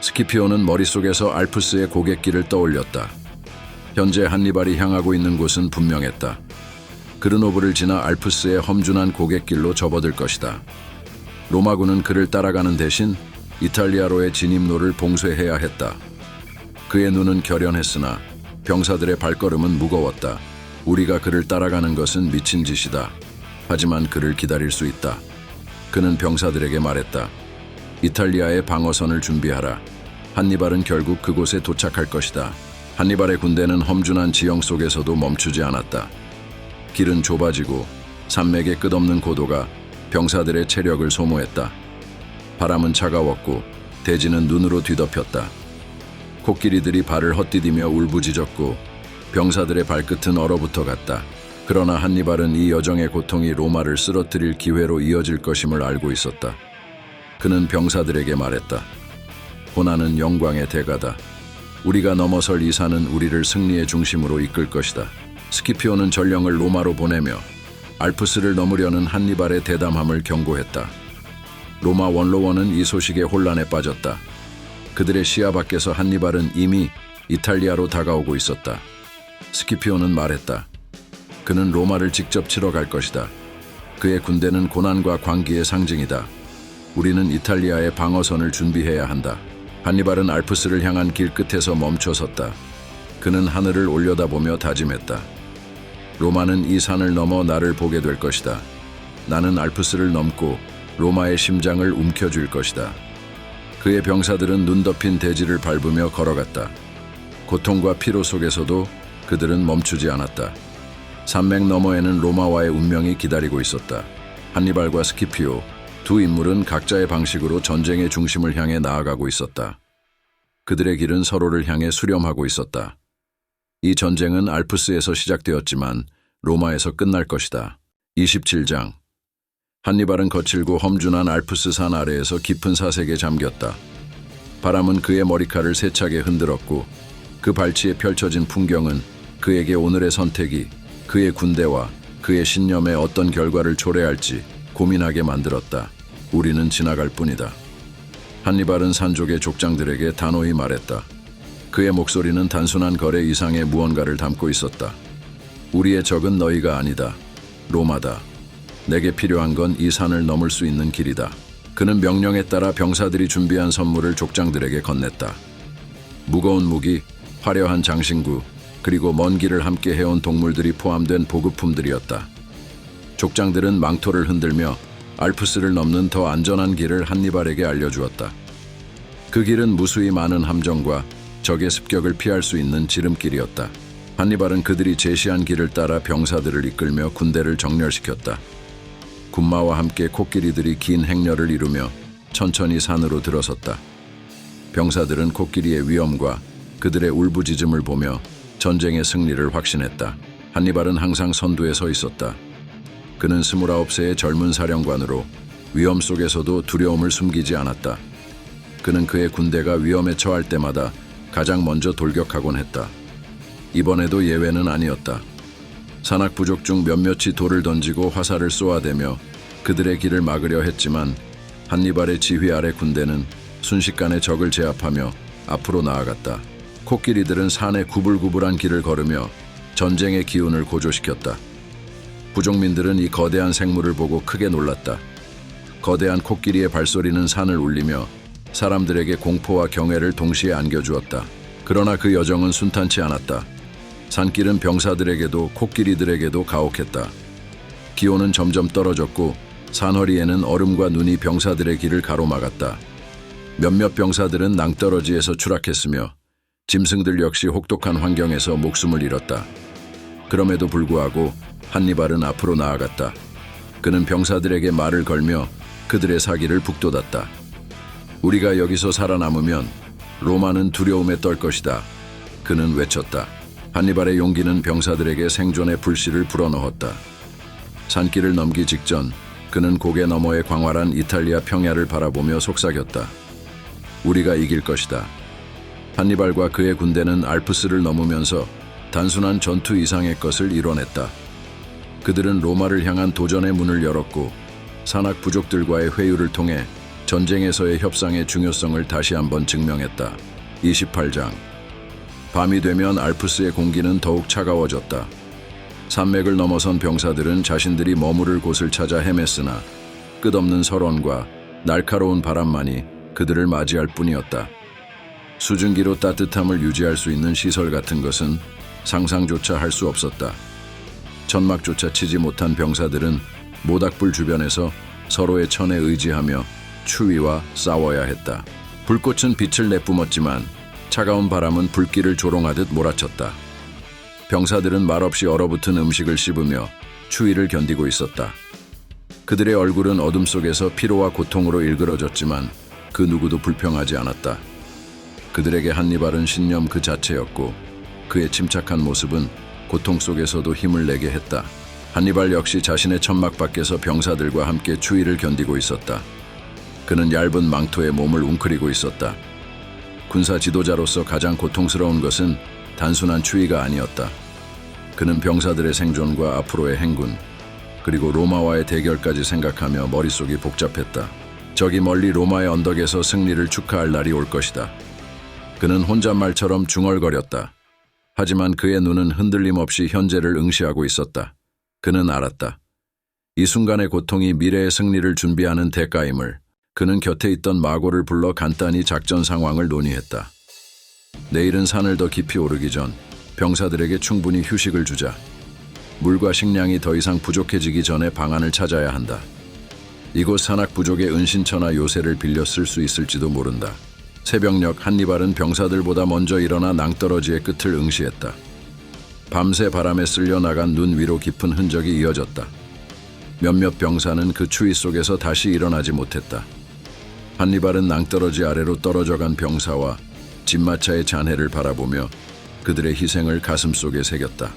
스키피오는 머릿속에서 알프스의 고갯길을 떠올렸다. 현재 한니발이 향하고 있는 곳은 분명했다. 그르노브를 지나 알프스의 험준한 고갯길로 접어들 것이다. 로마군은 그를 따라가는 대신 이탈리아로의 진입로를 봉쇄해야 했다. 그의 눈은 결연했으나 병사들의 발걸음은 무거웠다. 우리가 그를 따라가는 것은 미친 짓이다. 하지만 그를 기다릴 수 있다. 그는 병사들에게 말했다. 이탈리아의 방어선을 준비하라. 한니발은 결국 그곳에 도착할 것이다. 한니발의 군대는 험준한 지형 속에서도 멈추지 않았다. 길은 좁아지고 산맥의 끝없는 고도가 병사들의 체력을 소모했다. 바람은 차가웠고 대지는 눈으로 뒤덮였다. 코끼리들이 발을 헛디디며 울부짖었고 병사들의 발끝은 얼어붙어 갔다. 그러나 한니발은 이 여정의 고통이 로마를 쓰러뜨릴 기회로 이어질 것임을 알고 있었다. 그는 병사들에게 말했다. 고난은 영광의 대가다. 우리가 넘어설 이 산은 우리를 승리의 중심으로 이끌 것이다. 스키피오는 전령을 로마로 보내며 알프스를 넘으려는 한니발의 대담함을 경고했다. 로마 원로원은 이 소식에 혼란에 빠졌다. 그들의 시야 밖에서 한니발은 이미 이탈리아로 다가오고 있었다. 스키피오는 말했다. 그는 로마를 직접 치러 갈 것이다. 그의 군대는 고난과 광기의 상징이다. 우리는 이탈리아의 방어선을 준비해야 한다. 한니발은 알프스를 향한 길 끝에서 멈춰섰다. 그는 하늘을 올려다보며 다짐했다. 로마는 이 산을 넘어 나를 보게 될 것이다. 나는 알프스를 넘고 로마의 심장을 움켜쥘 것이다. 그의 병사들은 눈 덮인 대지를 밟으며 걸어갔다. 고통과 피로 속에서도 그들은 멈추지 않았다. 산맥 너머에는 로마와의 운명이 기다리고 있었다. 한니발과 스키피오, 두 인물은 각자의 방식으로 전쟁의 중심을 향해 나아가고 있었다. 그들의 길은 서로를 향해 수렴하고 있었다. 이 전쟁은 알프스에서 시작되었지만 로마에서 끝날 것이다. 27장. 한니발은 거칠고 험준한 알프스 산 아래에서 깊은 사색에 잠겼다. 바람은 그의 머리칼을 세차게 흔들었고 그 발치에 펼쳐진 풍경은 그에게 오늘의 선택이 그의 군대와 그의 신념에 어떤 결과를 초래할지 고민하게 만들었다. 우리는 지나갈 뿐이다. 한니발은 산족의 족장들에게 단호히 말했다. 그의 목소리는 단순한 거래 이상의 무언가를 담고 있었다. 우리의 적은 너희가 아니다. 로마다. 내게 필요한 건 이 산을 넘을 수 있는 길이다. 그는 명령에 따라 병사들이 준비한 선물을 족장들에게 건넸다. 무거운 무기, 화려한 장신구, 그리고 먼 길을 함께 해온 동물들이 포함된 보급품들이었다. 족장들은 망토를 흔들며 알프스를 넘는 더 안전한 길을 한니발에게 알려주었다. 그 길은 무수히 많은 함정과 적의 습격을 피할 수 있는 지름길이었다. 한니발은 그들이 제시한 길을 따라 병사들을 이끌며 군대를 정렬시켰다. 군마와 함께 코끼리들이 긴 행렬을 이루며 천천히 산으로 들어섰다. 병사들은 코끼리의 위험과 그들의 울부짖음을 보며 전쟁의 승리를 확신했다. 한니발은 항상 선두에 서 있었다. 그는 29세의 젊은 사령관으로 위험 속에서도 두려움을 숨기지 않았다. 그는 그의 군대가 위험에 처할 때마다 가장 먼저 돌격하곤 했다. 이번에도 예외는 아니었다. 산악 부족 중 몇몇이 돌을 던지고 화살을 쏘아대며 그들의 길을 막으려 했지만 한니발의 지휘 아래 군대는 순식간에 적을 제압하며 앞으로 나아갔다. 코끼리들은 산의 구불구불한 길을 걸으며 전쟁의 기운을 고조시켰다. 부족민들은 이 거대한 생물을 보고 크게 놀랐다. 거대한 코끼리의 발소리는 산을 울리며 사람들에게 공포와 경외를 동시에 안겨주었다. 그러나 그 여정은 순탄치 않았다. 산길은 병사들에게도 코끼리들에게도 가혹했다. 기온은 점점 떨어졌고 산허리에는 얼음과 눈이 병사들의 길을 가로막았다. 몇몇 병사들은 낭떠러지에서 추락했으며 짐승들 역시 혹독한 환경에서 목숨을 잃었다. 그럼에도 불구하고 한니발은 앞으로 나아갔다. 그는 병사들에게 말을 걸며 그들의 사기를 북돋았다. 우리가 여기서 살아남으면 로마는 두려움에 떨 것이다. 그는 외쳤다. 한니발의 용기는 병사들에게 생존의 불씨를 불어넣었다. 산길을 넘기 직전 그는 고개 너머의 광활한 이탈리아 평야를 바라보며 속삭였다. 우리가 이길 것이다. 한니발과 그의 군대는 알프스를 넘으면서 단순한 전투 이상의 것을 이뤄냈다. 그들은 로마를 향한 도전의 문을 열었고 산악 부족들과의 회유를 통해 전쟁에서의 협상의 중요성을 다시 한번 증명했다. 28장. 밤이 되면 알프스의 공기는 더욱 차가워졌다. 산맥을 넘어선 병사들은 자신들이 머무를 곳을 찾아 헤맸으나 끝없는 설원과 날카로운 바람만이 그들을 맞이할 뿐이었다. 수증기로 따뜻함을 유지할 수 있는 시설 같은 것은 상상조차 할 수 없었다. 천막조차 치지 못한 병사들은 모닥불 주변에서 서로의 천에 의지하며 추위와 싸워야 했다. 불꽃은 빛을 내뿜었지만 차가운 바람은 불길을 조롱하듯 몰아쳤다. 병사들은 말없이 얼어붙은 음식을 씹으며 추위를 견디고 있었다. 그들의 얼굴은 어둠 속에서 피로와 고통으로 일그러졌지만 그 누구도 불평하지 않았다. 그들에게 한니발은 신념 그 자체였고 그의 침착한 모습은 고통 속에서도 힘을 내게 했다. 한니발 역시 자신의 천막 밖에서 병사들과 함께 추위를 견디고 있었다. 그는 얇은 망토에 몸을 웅크리고 있었다. 군사 지도자로서 가장 고통스러운 것은 단순한 추위가 아니었다. 그는 병사들의 생존과 앞으로의 행군, 그리고 로마와의 대결까지 생각하며 머릿속이 복잡했다. 저기 멀리 로마의 언덕에서 승리를 축하할 날이 올 것이다. 그는 혼잣말처럼 중얼거렸다. 하지만 그의 눈은 흔들림 없이 현재를 응시하고 있었다. 그는 알았다. 이 순간의 고통이 미래의 승리를 준비하는 대가임을. 그는 곁에 있던 마고를 불러 간단히 작전 상황을 논의했다. 내일은 산을 더 깊이 오르기 전 병사들에게 충분히 휴식을 주자. 물과 식량이 더 이상 부족해지기 전에 방안을 찾아야 한다. 이곳 산악 부족의 은신처나 요새를 빌려 쓸 수 있을지도 모른다. 새벽녘 한니발은 병사들보다 먼저 일어나 낭떠러지의 끝을 응시했다. 밤새 바람에 쓸려 나간 눈 위로 깊은 흔적이 이어졌다. 몇몇 병사는 그 추위 속에서 다시 일어나지 못했다. 한니발은 낭떠러지 아래로 떨어져간 병사와 진마차의 잔해를 바라보며 그들의 희생을 가슴속에 새겼다.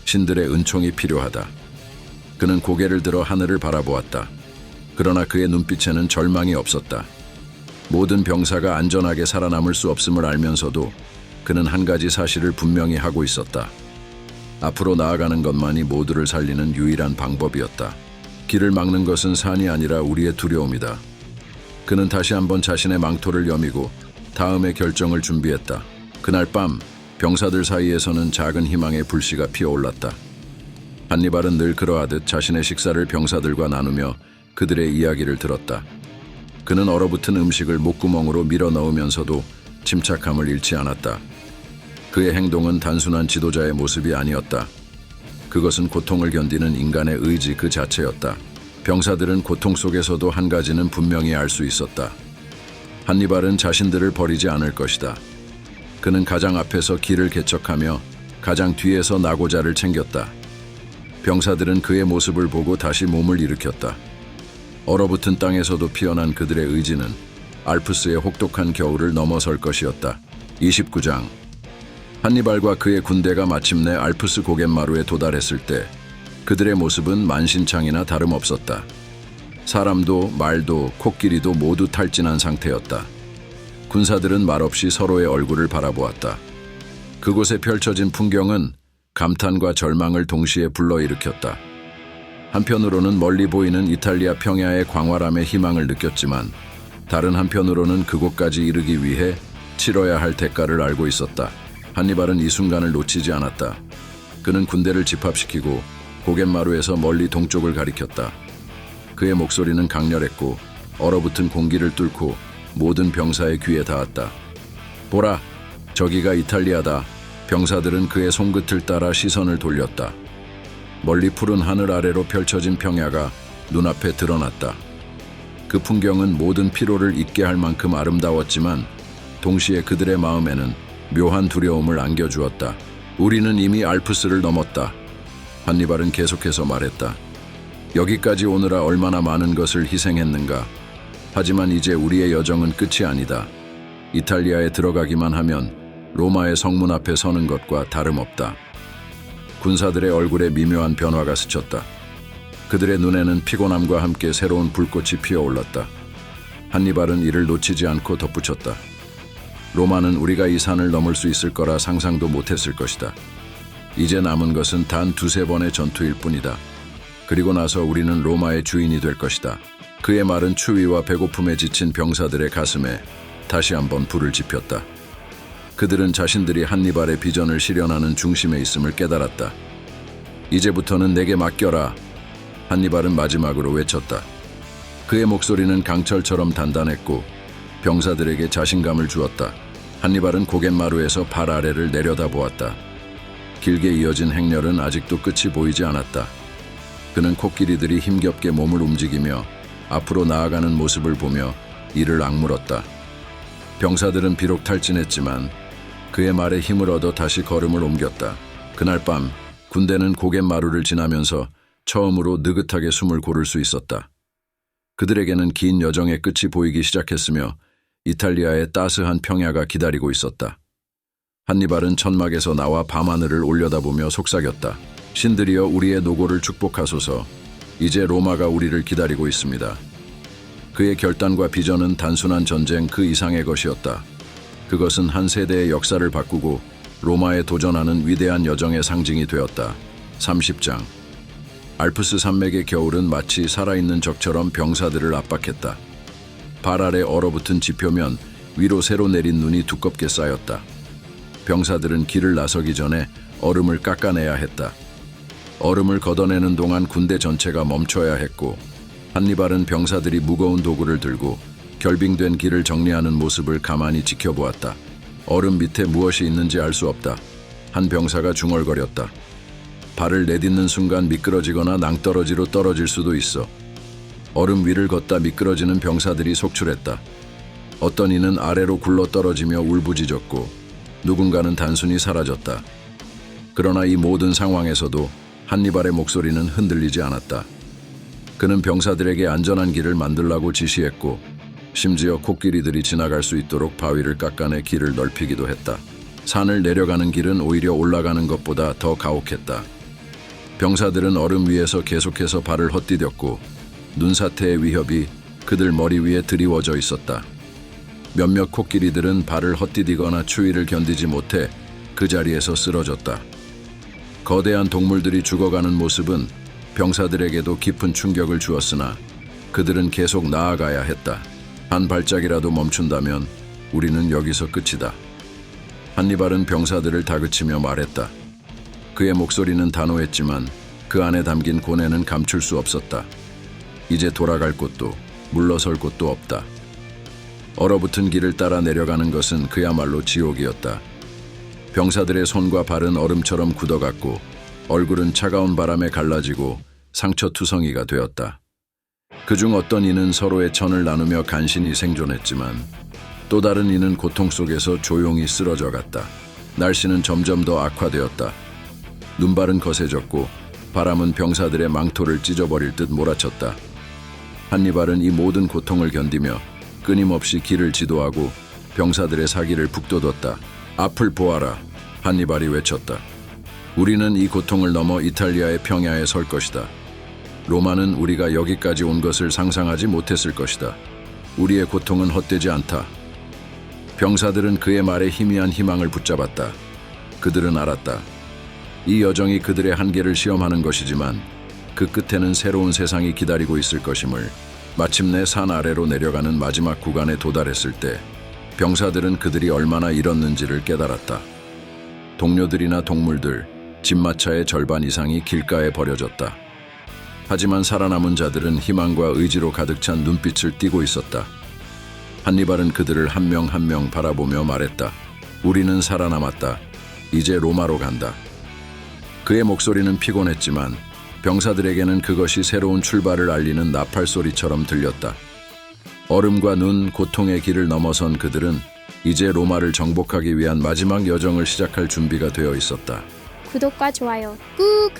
신들의 은총이 필요하다. 그는 고개를 들어 하늘을 바라보았다. 그러나 그의 눈빛에는 절망이 없었다. 모든 병사가 안전하게 살아남을 수 없음을 알면서도 그는 한 가지 사실을 분명히 하고 있었다. 앞으로 나아가는 것만이 모두를 살리는 유일한 방법이었다. 길을 막는 것은 산이 아니라 우리의 두려움이다. 그는 다시 한번 자신의 망토를 여미고 다음의 결정을 준비했다. 그날 밤 병사들 사이에서는 작은 희망의 불씨가 피어올랐다. 한니발은 늘 그러하듯 자신의 식사를 병사들과 나누며 그들의 이야기를 들었다. 그는 얼어붙은 음식을 목구멍으로 밀어 넣으면서도 침착함을 잃지 않았다. 그의 행동은 단순한 지도자의 모습이 아니었다. 그것은 고통을 견디는 인간의 의지 그 자체였다. 병사들은 고통 속에서도 한 가지는 분명히 알 수 있었다. 한니발은 자신들을 버리지 않을 것이다. 그는 가장 앞에서 길을 개척하며 가장 뒤에서 나고자를 챙겼다. 병사들은 그의 모습을 보고 다시 몸을 일으켰다. 얼어붙은 땅에서도 피어난 그들의 의지는 알프스의 혹독한 겨울을 넘어설 것이었다. 29장. 한니발과 그의 군대가 마침내 알프스 고갯마루에 도달했을 때 그들의 모습은 만신창이나 다름없었다. 사람도 말도 코끼리도 모두 탈진한 상태였다. 군사들은 말없이 서로의 얼굴을 바라보았다. 그곳에 펼쳐진 풍경은 감탄과 절망을 동시에 불러일으켰다. 한편으로는 멀리 보이는 이탈리아 평야의 광활함에 희망을 느꼈지만 다른 한편으로는 그곳까지 이르기 위해 치러야 할 대가를 알고 있었다. 한니발은 이 순간을 놓치지 않았다. 그는 군대를 집합시키고 고갯마루에서 멀리 동쪽을 가리켰다. 그의 목소리는 강렬했고 얼어붙은 공기를 뚫고 모든 병사의 귀에 닿았다. 보라, 저기가 이탈리아다. 병사들은 그의 손끝을 따라 시선을 돌렸다. 멀리 푸른 하늘 아래로 펼쳐진 평야가 눈앞에 드러났다. 그 풍경은 모든 피로를 잊게 할 만큼 아름다웠지만 동시에 그들의 마음에는 묘한 두려움을 안겨주었다. 우리는 이미 알프스를 넘었다. 한니발은 계속해서 말했다. 여기까지 오느라 얼마나 많은 것을 희생했는가. 하지만 이제 우리의 여정은 끝이 아니다. 이탈리아에 들어가기만 하면 로마의 성문 앞에 서는 것과 다름없다. 군사들의 얼굴에 미묘한 변화가 스쳤다. 그들의 눈에는 피곤함과 함께 새로운 불꽃이 피어올랐다. 한니발은 이를 놓치지 않고 덧붙였다. 로마는 우리가 이 산을 넘을 수 있을 거라 상상도 못했을 것이다. 이제 남은 것은 단 두세 번의 전투일 뿐이다. 그리고 나서 우리는 로마의 주인이 될 것이다. 그의 말은 추위와 배고픔에 지친 병사들의 가슴에 다시 한번 불을 지폈다. 그들은 자신들이 한니발의 비전을 실현하는 중심에 있음을 깨달았다. 이제부터는 내게 맡겨라. 한니발은 마지막으로 외쳤다. 그의 목소리는 강철처럼 단단했고 병사들에게 자신감을 주었다. 한니발은 고갯마루에서 발 아래를 내려다보았다. 길게 이어진 행렬은 아직도 끝이 보이지 않았다. 그는 코끼리들이 힘겹게 몸을 움직이며 앞으로 나아가는 모습을 보며 이를 악물었다. 병사들은 비록 탈진했지만 그의 말에 힘을 얻어 다시 걸음을 옮겼다. 그날 밤 군대는 고갯마루를 지나면서 처음으로 느긋하게 숨을 고를 수 있었다. 그들에게는 긴 여정의 끝이 보이기 시작했으며 이탈리아의 따스한 평야가 기다리고 있었다. 한니발은 천막에서 나와 밤하늘을 올려다보며 속삭였다. 신들이여 우리의 노고를 축복하소서. 이제 로마가 우리를 기다리고 있습니다. 그의 결단과 비전은 단순한 전쟁 그 이상의 것이었다. 그것은 한 세대의 역사를 바꾸고 로마에 도전하는 위대한 여정의 상징이 되었다. 30장. 알프스 산맥의 겨울은 마치 살아있는 적처럼 병사들을 압박했다. 발 아래 얼어붙은 지표면 위로 새로 내린 눈이 두껍게 쌓였다. 병사들은 길을 나서기 전에 얼음을 깎아내야 했다. 얼음을 걷어내는 동안 군대 전체가 멈춰야 했고 한니발은 병사들이 무거운 도구를 들고 결빙된 길을 정리하는 모습을 가만히 지켜보았다. 얼음 밑에 무엇이 있는지 알 수 없다. 한 병사가 중얼거렸다. 발을 내딛는 순간 미끄러지거나 낭떠러지로 떨어질 수도 있어. 얼음 위를 걷다 미끄러지는 병사들이 속출했다. 어떤 이는 아래로 굴러 떨어지며 울부짖었고 누군가는 단순히 사라졌다. 그러나 이 모든 상황에서도 한니발의 목소리는 흔들리지 않았다. 그는 병사들에게 안전한 길을 만들라고 지시했고 심지어 코끼리들이 지나갈 수 있도록 바위를 깎아내 길을 넓히기도 했다. 산을 내려가는 길은 오히려 올라가는 것보다 더 가혹했다. 병사들은 얼음 위에서 계속해서 발을 헛디뎠고 눈사태의 위협이 그들 머리 위에 드리워져 있었다. 몇몇 코끼리들은 발을 헛디디거나 추위를 견디지 못해 그 자리에서 쓰러졌다. 거대한 동물들이 죽어가는 모습은 병사들에게도 깊은 충격을 주었으나 그들은 계속 나아가야 했다. 한 발짝이라도 멈춘다면 우리는 여기서 끝이다. 한니발은 병사들을 다그치며 말했다. 그의 목소리는 단호했지만 그 안에 담긴 고뇌는 감출 수 없었다. 이제 돌아갈 곳도 물러설 곳도 없다. 얼어붙은 길을 따라 내려가는 것은 그야말로 지옥이었다. 병사들의 손과 발은 얼음처럼 굳어갔고 얼굴은 차가운 바람에 갈라지고 상처투성이가 되었다. 그중 어떤 이는 서로의 천을 나누며 간신히 생존했지만 또 다른 이는 고통 속에서 조용히 쓰러져 갔다. 날씨는 점점 더 악화되었다. 눈발은 거세졌고 바람은 병사들의 망토를 찢어버릴 듯 몰아쳤다. 한니발은 이 모든 고통을 견디며 끊임없이 길을 지도하고 병사들의 사기를 북돋웠다. 앞을 보아라. 한니발이 외쳤다. 우리는 이 고통을 넘어 이탈리아의 평야에 설 것이다. 로마는 우리가 여기까지 온 것을 상상하지 못했을 것이다. 우리의 고통은 헛되지 않다. 병사들은 그의 말에 희미한 희망을 붙잡았다. 그들은 알았다. 이 여정이 그들의 한계를 시험하는 것이지만 그 끝에는 새로운 세상이 기다리고 있을 것임을. 마침내 산 아래로 내려가는 마지막 구간에 도달했을 때 병사들은 그들이 얼마나 잃었는지를 깨달았다. 동료들이나 동물들, 집마차의 절반 이상이 길가에 버려졌다. 하지만 살아남은 자들은 희망과 의지로 가득 찬 눈빛을 띠고 있었다. 한니발은 그들을 한 명 한 명 바라보며 말했다. 우리는 살아남았다. 이제 로마로 간다. 그의 목소리는 피곤했지만 병사들에게는 그것이 새로운 출발을 알리는 나팔 소리처럼 들렸다. 얼음과 눈, 고통의 길을 넘어선 그들은 이제 로마를 정복하기 위한 마지막 여정을 시작할 준비가 되어 있었다. 구독과 좋아요 꾹!